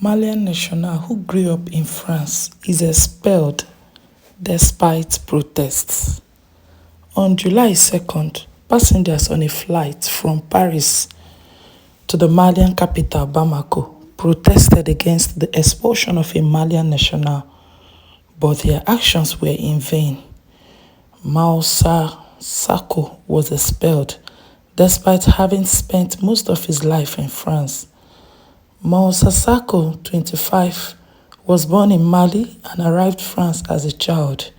Malian national who grew up in France is expelled despite protests. On July 2nd, passengers on a flight from Paris to the Malian capital Bamako protested against the expulsion of a Malian national, but their actions were in vain. Moussa Sako was expelled despite having spent most of his life in France. Moussa Sako, 25, was born in Mali and arrived France as a child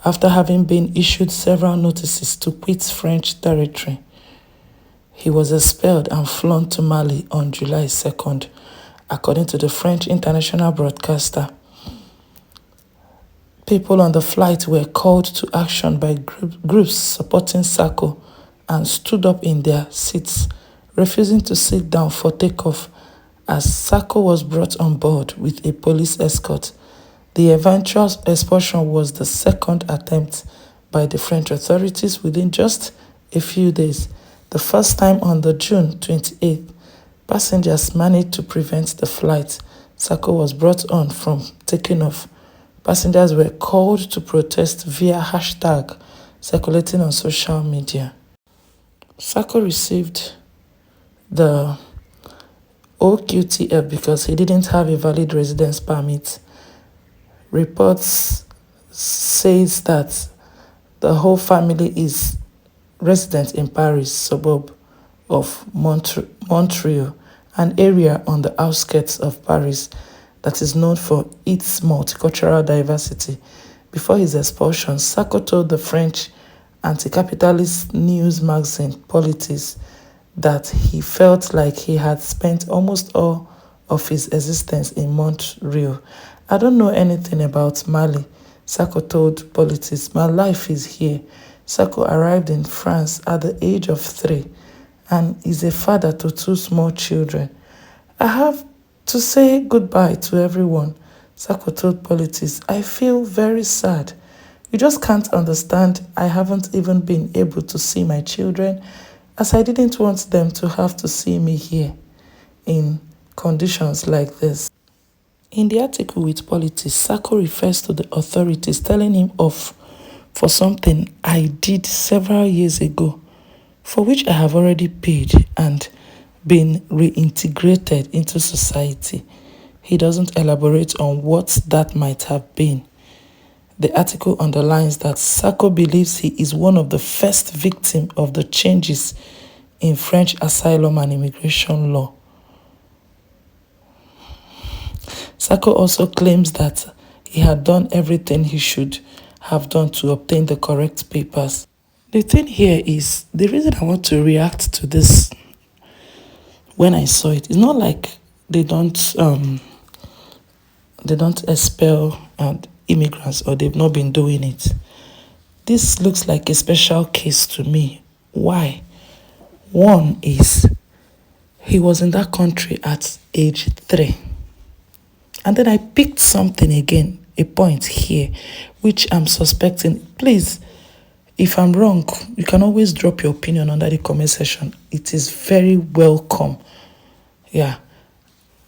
after having been issued several notices to quit French territory. He was expelled and flown to Mali on July 2nd, according to the French international broadcaster. People on the flight were called to action by groups supporting Sako and stood up in their seats, refusing to sit down for takeoff as Sako was brought on board with a police escort. The eventual expulsion was the second attempt by the French authorities within just a few days. The first time on the June 28th, passengers managed to prevent the flight. Sako was brought on from taking off. Passengers were called to protest via hashtag circulating on social media. Sako received the OQTF because he didn't have a valid residence permit. Reports says that the whole family is resident in Paris, suburb of Montreal, an area on the outskirts of Paris that is known for its multicultural diversity. Before his expulsion, Sako told the French anti-capitalist news magazine Politis that he felt like he had spent almost all of his existence in Montreal. I don't know anything about Mali, Sako told Politis. My life is here. Sako arrived in France at the age of 3 and is a father to 2 small children. I have to say goodbye to everyone, Sako told Politis. I feel very sad. You just can't understand. I haven't even been able to see my children as I didn't want them to have to see me here in conditions like this. In the article with Politis, Sako refers to the authorities telling him off for something I did several years ago, for which I have already paid and been reintegrated into society. He doesn't elaborate on what that might have been. The article underlines that Sako believes he is one of the first victims of the changes in French asylum and immigration law. Sako also claims that he had done everything he should have done to obtain the correct papers. The thing here is, the reason I want to react to this when I saw it, it's not like they don't expel immigrants or they've not been doing it. This looks like a special case to me. Why? One is he was in that country at age 3. And then I picked something again, a point here, which I'm suspecting. Please, if I'm wrong, you can always drop your opinion under the comment section. It is very welcome. Yeah.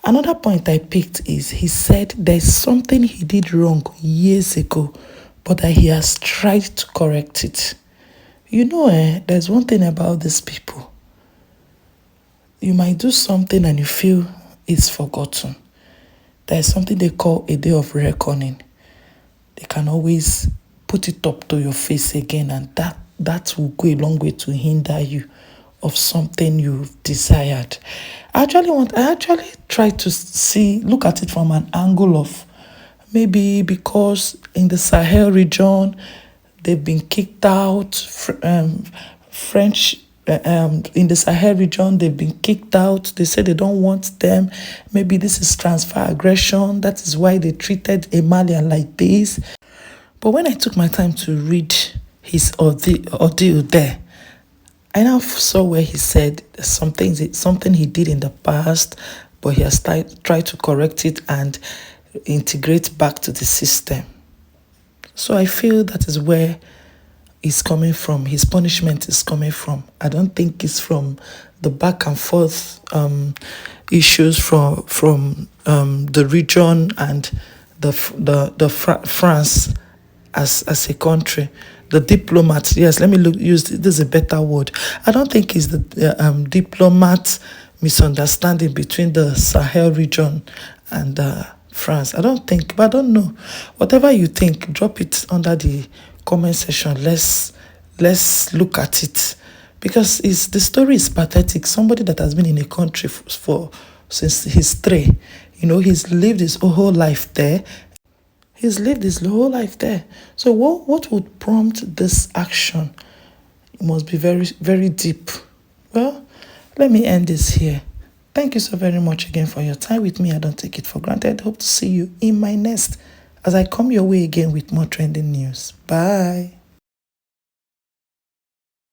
Another point I picked is he said there's something he did wrong years ago, but that he has tried to correct it. You know, there's one thing about these people. You might do something and you feel it's forgotten. There's something they call a day of reckoning. They can always put it up to your face again, and that will go a long way to hinder you of something you've desired. I actually try to look at it from an angle of maybe because in the Sahel region, they've been kicked out. French in the Sahel region, they've been kicked out. They say they don't want them. Maybe this is transfer aggression. That is why they treated a Malian like this. But when I took my time to read his ordeal there, I now saw where he said something he did in the past, but he has tried to correct it and integrate back to the system. So I feel that is where is coming from, his punishment is coming from. I don't think it's from the back and forth issues from the region and France as a country. The diplomats, yes, let me use this is a better word. I don't think it's the diplomat misunderstanding between the Sahel region and France. I don't think, but I don't know. Whatever you think, drop it under the comment section. Let's look at it, because the story is pathetic. Somebody that has been in a country since he's 3, he's lived his whole life there. He's lived his whole life there. So what would prompt this action? It must be very, very deep. Well, let me end this here. Thank you so very much again for your time with me. I don't take it for granted. Hope to see you in my next as I come your way again with more trending news. Bye.